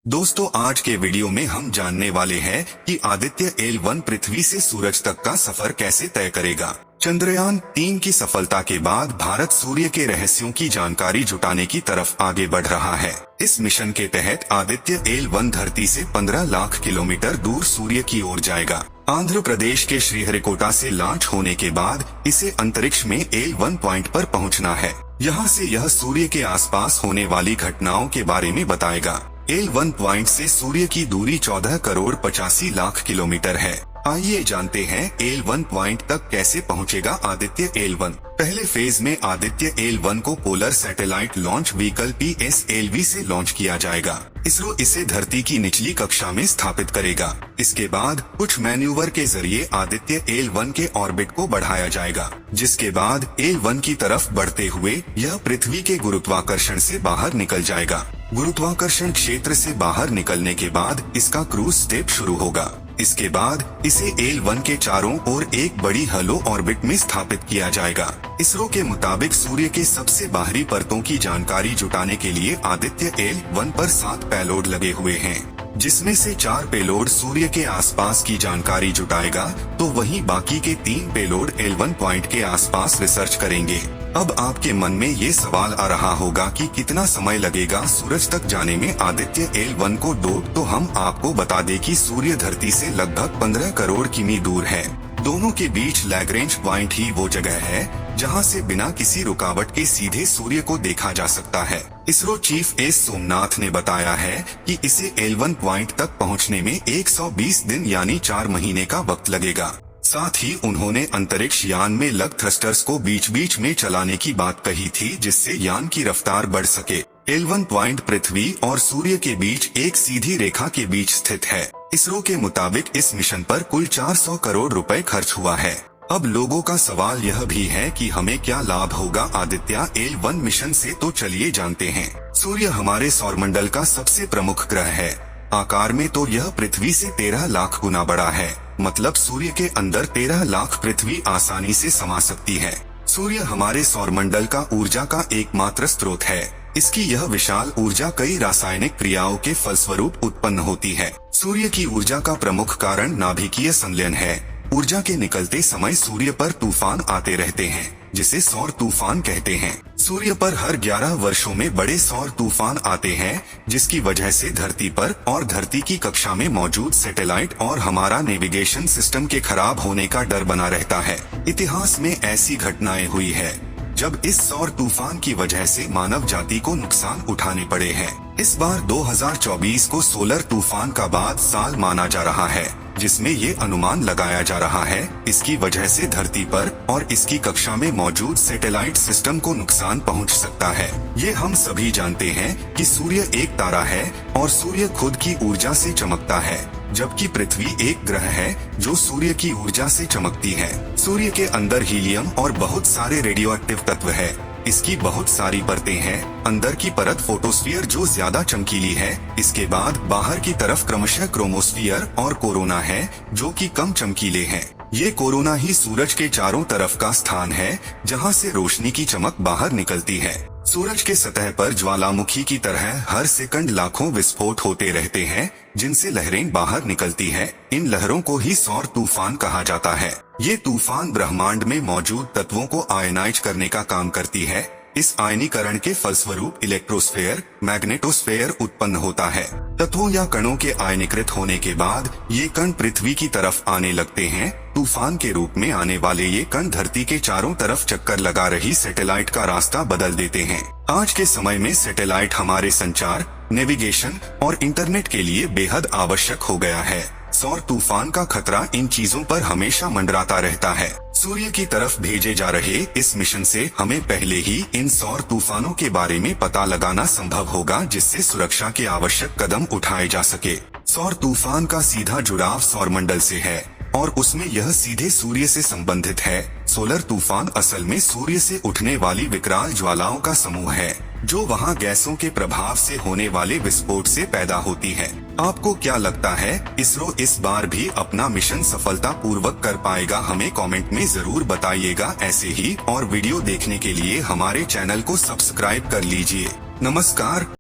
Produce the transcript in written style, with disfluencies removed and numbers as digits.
दोस्तों, आज के वीडियो में हम जानने वाले हैं कि आदित्य एल1 पृथ्वी से सूरज तक का सफर कैसे तय करेगा। चंद्रयान-3 की सफलता के बाद भारत सूर्य के रहस्यों की जानकारी जुटाने की तरफ आगे बढ़ रहा है। इस मिशन के तहत आदित्य एल1 धरती से 15 लाख किलोमीटर दूर सूर्य की ओर जाएगा। आंध्र प्रदेश के श्रीहरिकोटा से लॉन्च होने के बाद इसे अंतरिक्ष में एल1 पॉइंट पर पहुंचना है। यहां से यह सूर्य के आसपास होने वाली घटनाओं के बारे में बताएगा। एल1 पॉइंट से सूर्य की दूरी 14 करोड़ 85 लाख किलोमीटर है। आइए जानते हैं एल1 पॉइंट तक कैसे पहुंचेगा आदित्य एल1। पहले फेज में आदित्य एल1 को polar satellite launch vehicle PSLV से लॉन्च किया जाएगा। इसरो इसे धरती की निचली कक्षा में स्थापित करेगा। इसके बाद कुछ मैन्यूवर के जरिए आदित्य एल1 के ऑर्बिट को बढ़ाया जाएगा, जिसके बाद एल1 की तरफ बढ़ते हुए यह पृथ्वी के गुरुत्वाकर्षण से बाहर निकल जाएगा। गुरुत्वाकर्षण क्षेत्र से बाहर निकलने के बाद इसका क्रूज स्टेप शुरू होगा। इसके बाद इसे एल1 के चारों ओर एक बड़ी हेलो ऑर्बिट में स्थापित किया जाएगा। इसरो के मुताबिक सूर्य के सबसे बाहरी परतों की जानकारी जुटाने के लिए आदित्य एल1 पर 7 पेलोड लगे हुए हैं, जिसमें से 4 पेलोड सूर्य के आसपास की जानकारी जुटाएगा, तो वहीं बाकी के 3 पेलोड एल1 पॉइंट के आसपास रिसर्च करेंगे। अब आपके मन में ये सवाल आ रहा होगा कि कितना समय लगेगा सूरज तक जाने में आदित्य एल1 को तो हम आपको बता दें कि सूर्य धरती से लगभग 15 करोड़ किमी दूर है। दोनों के बीच लैग्रेंज पॉइंट ही वो जगह है जहां से बिना किसी रुकावट के सीधे सूर्य को देखा जा सकता है। इसरो चीफ एस सोमनाथ ने बताया है कि इसे एल1 पॉइंट तक पहुंचने में 120 दिन यानी 4 महीने का वक्त लगेगा। साथ ही उन्होंने अंतरिक्ष यान में लग थ्रस्टर्स को बीच बीच में चलाने की बात कही थी, जिससे यान की रफ्तार बढ़ सके। एल1 पॉइंट पृथ्वी और सूर्य के बीच एक सीधी रेखा के बीच स्थित है। इसरो के मुताबिक इस मिशन पर कुल 400 करोड़ रुपए खर्च हुआ है। अब लोगों का सवाल यह भी है कि हमें क्या लाभ होगा आदित्य एल1 मिशन से, तो चलिए जानते हैं। सूर्य हमारे सौरमंडल का सबसे प्रमुख ग्रह है। आकार में तो यह पृथ्वी से 13 लाख गुना बड़ा है, मतलब सूर्य के अंदर 13 लाख पृथ्वी आसानी से समा सकती है। सूर्य हमारे सौरमंडल का ऊर्जा का एकमात्र स्रोत है। इसकी यह विशाल ऊर्जा कई रासायनिक क्रियाओं के फलस्वरूप उत्पन्न होती है। सूर्य की ऊर्जा का प्रमुख कारण नाभिकीय संलयन है। ऊर्जा के निकलते समय सूर्य पर तूफान आते रहते हैं, जिसे सौर तूफान कहते हैं। सूर्य पर हर 11 वर्षों में बड़े सौर तूफान आते हैं, जिसकी वजह से धरती पर और धरती की कक्षा में मौजूद सैटेलाइट और हमारा नेविगेशन सिस्टम के खराब होने का डर बना रहता है। इतिहास में ऐसी घटनाएं हुई है जब इस सौर तूफान की वजह से मानव जाति को नुकसान उठाने पड़े हैं। इस बार 2024 को सोलर तूफान का बाद साल माना जा रहा है, जिसमें ये अनुमान लगाया जा रहा है इसकी वजह से धरती पर और इसकी कक्षा में मौजूद सैटेलाइट सिस्टम को नुकसान पहुंच सकता है। ये हम सभी जानते हैं कि सूर्य एक तारा है और सूर्य खुद की ऊर्जा से चमकता है, जबकि पृथ्वी एक ग्रह है जो सूर्य की ऊर्जा से चमकती है। सूर्य के अंदर हीलियम और बहुत सारे रेडियोएक्टिव तत्व है। इसकी बहुत सारी परतें हैं। अंदर की परत फोटोस्फीयर जो ज्यादा चमकीली है। इसके बाद बाहर की तरफ क्रमशः क्रोमोस्फीयर और कोरोना है, जो कि कम चमकीले हैं। ये कोरोना ही सूरज के चारों तरफ का स्थान है जहां से रोशनी की चमक बाहर निकलती है। सूरज के सतह पर ज्वालामुखी की तरह हर सेकंड लाखों विस्फोट होते रहते हैं, जिनसे लहरें बाहर निकलती है। इन लहरों को ही सौर तूफान कहा जाता है। ये तूफान ब्रह्मांड में मौजूद तत्वों को आयनाइज करने का काम करती है। इस आयनीकरण के फलस्वरूप इलेक्ट्रोस्फेयर, मैग्नेटोस्फेयर उत्पन्न होता है। तत्वों या कणों के आयनीकृत होने के बाद ये कण पृथ्वी की तरफ आने लगते हैं। तूफान के रूप में आने वाले ये कण धरती के चारों तरफ चक्कर लगा रही सैटेलाइट का रास्ता बदल देते हैं। आज के समय में सैटेलाइट हमारे संचार, नेविगेशन और इंटरनेट के लिए बेहद आवश्यक हो गया है। सौर तूफान का खतरा इन चीजों पर हमेशा मंडराता रहता है। सूर्य की तरफ भेजे जा रहे इस मिशन से हमें पहले ही इन सौर तूफानों के बारे में पता लगाना संभव होगा, जिससे सुरक्षा के आवश्यक कदम उठाए जा सके। सौर तूफान का सीधा जुड़ाव सौरमंडल से है और उसमें यह सीधे सूर्य से संबंधित है। सोलर तूफान असल में सूर्य से उठने वाली विकराल ज्वालाओं का समूह है, जो वहां गैसों के प्रभाव से होने वाले विस्फोट से पैदा होती है। आपको क्या लगता है, इसरो इस बार भी अपना मिशन सफलता पूर्वक कर पाएगा? हमें कमेंट में जरूर बताइएगा। ऐसे ही और वीडियो देखने के लिए हमारे चैनल को सब्सक्राइब कर लीजिए। नमस्कार।